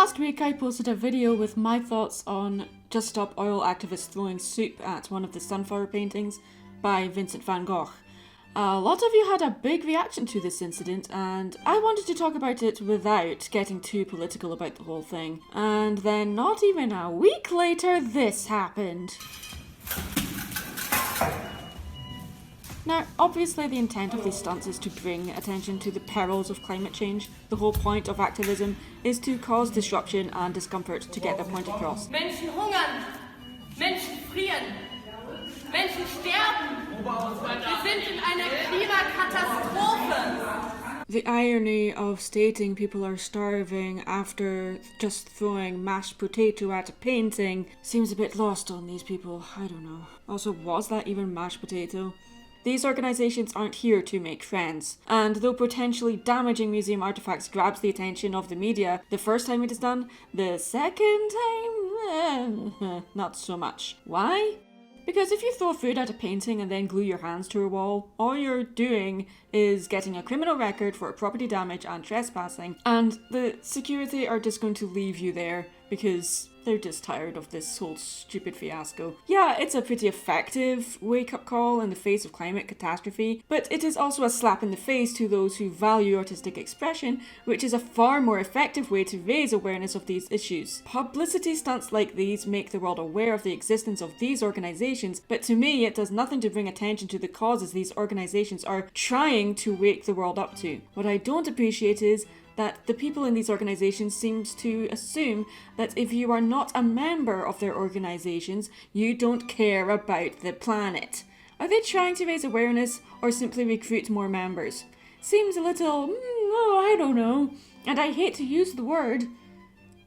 Last week I posted a video with my thoughts on Just Stop Oil activists throwing soup at one of the sunflower paintings by Vincent van Gogh. A lot of you had a big reaction to this incident, and I wanted to talk about it without getting too political about the whole thing. And then not even a week later, this happened. Now, obviously the intent of these stunts is to bring attention to the perils of climate change. The whole point of activism is to cause disruption and discomfort to get their point across. Menschen hungern, Menschen frieren, Menschen sterben. Wir sind in einer Klimakatastrophe. The irony of stating people are starving after just throwing mashed potato at a painting seems a bit lost on these people. I don't know. Also, was that even mashed potato? These organisations aren't here to make friends, and though potentially damaging museum artefacts grabs the attention of the media the first time it is done, the second time, not so much. Why? Because if you throw food at a painting and then glue your hands to a wall, all you're doing is getting a criminal record for property damage and trespassing, and the security are just going to leave you there because they're just tired of this whole stupid fiasco. Yeah, it's a pretty effective wake-up call in the face of climate catastrophe, but it is also a slap in the face to those who value artistic expression, which is a far more effective way to raise awareness of these issues. Publicity stunts like these make the world aware of the existence of these organisations, but to me it does nothing to bring attention to the causes these organisations are trying to wake the world up to. What I don't appreciate is that the people in these organisations seems to assume that if you are not a member of their organisations, you don't care about the planet. Are they trying to raise awareness or simply recruit more members? Seems a little, I don't know. And I hate to use the word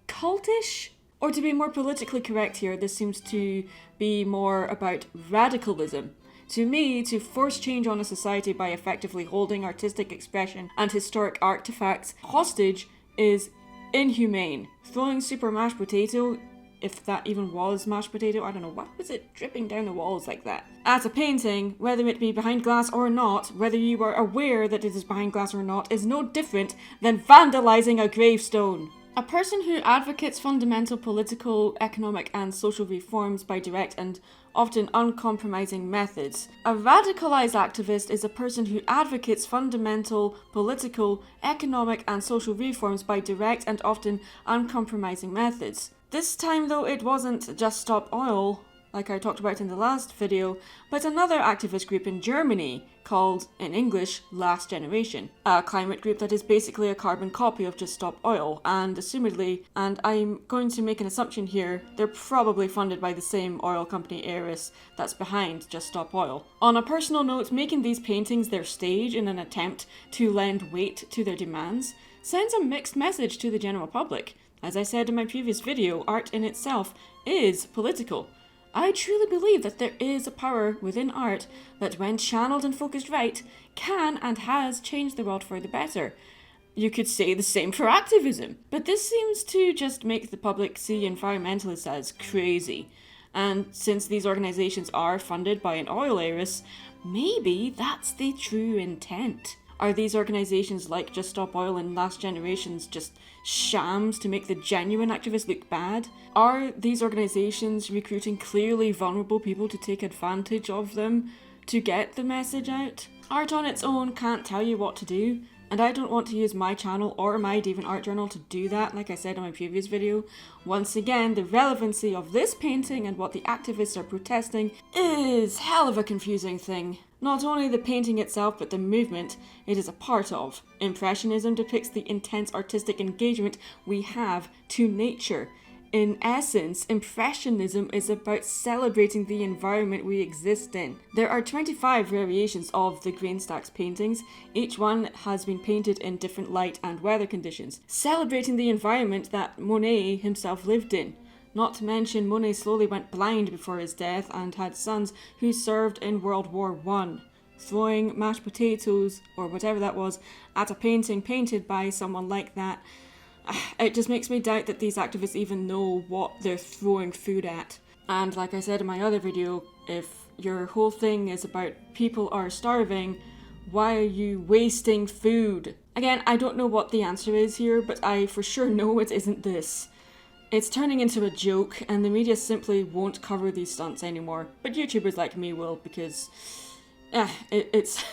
cultish. Or to be more politically correct here, this seems to be more about radicalism. To me, to force change on a society by effectively holding artistic expression and historic artifacts hostage is inhumane. Throwing super mashed potato, if that even was mashed potato, I don't know, what was it dripping down the walls like that? At a painting, whether it be behind glass or not, whether you are aware that it is behind glass or not, is no different than vandalising a gravestone. A person who advocates fundamental political, economic and social reforms by direct and often uncompromising methods. A radicalised activist is a person who advocates fundamental political, economic and social reforms by direct and often uncompromising methods. This time though, it wasn't Just Stop Oil, like I talked about in the last video, but another activist group in Germany called, in English, Last Generation. A climate group that is basically a carbon copy of Just Stop Oil, and assumedly, and I'm going to make an assumption here, they're probably funded by the same oil company Aris that's behind Just Stop Oil. On a personal note, making these paintings their stage in an attempt to lend weight to their demands sends a mixed message to the general public. As I said in my previous video, art in itself is political. I truly believe that there is a power within art that, when channeled and focused right, can and has changed the world for the better. You could say the same for activism, but this seems to just make the public see environmentalists as crazy. And since these organisations are funded by an oil heiress, maybe that's the true intent. Are these organisations like Just Stop Oil and Last Generations just shams to make the genuine activists look bad? Are these organisations recruiting clearly vulnerable people to take advantage of them to get the message out? Art on its own can't tell you what to do, and I don't want to use my channel or my DeviantArt journal to do that, like I said in my previous video. Once again, the relevancy of this painting and what the activists are protesting is hell of a confusing thing. Not only the painting itself, but the movement it is a part of. Impressionism depicts the intense artistic engagement we have to nature. In essence, Impressionism is about celebrating the environment we exist in. There are 25 variations of the Grainstacks paintings. Each one has been painted in different light and weather conditions, celebrating the environment that Monet himself lived in. Not to mention, Monet slowly went blind before his death and had sons who served in World War I. Throwing mashed potatoes, or whatever that was, at a painting painted by someone like that, it just makes me doubt that these activists even know what they're throwing food at. And like I said in my other video, if your whole thing is about people are starving, why are you wasting food? Again, I don't know what the answer is here, but I for sure know it isn't this. It's turning into a joke, and the media simply won't cover these stunts anymore. But YouTubers like me will, because it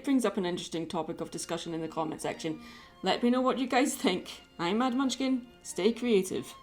brings up an interesting topic of discussion in the comment section. Let me know what you guys think. I'm Mad Munchkin. Stay creative.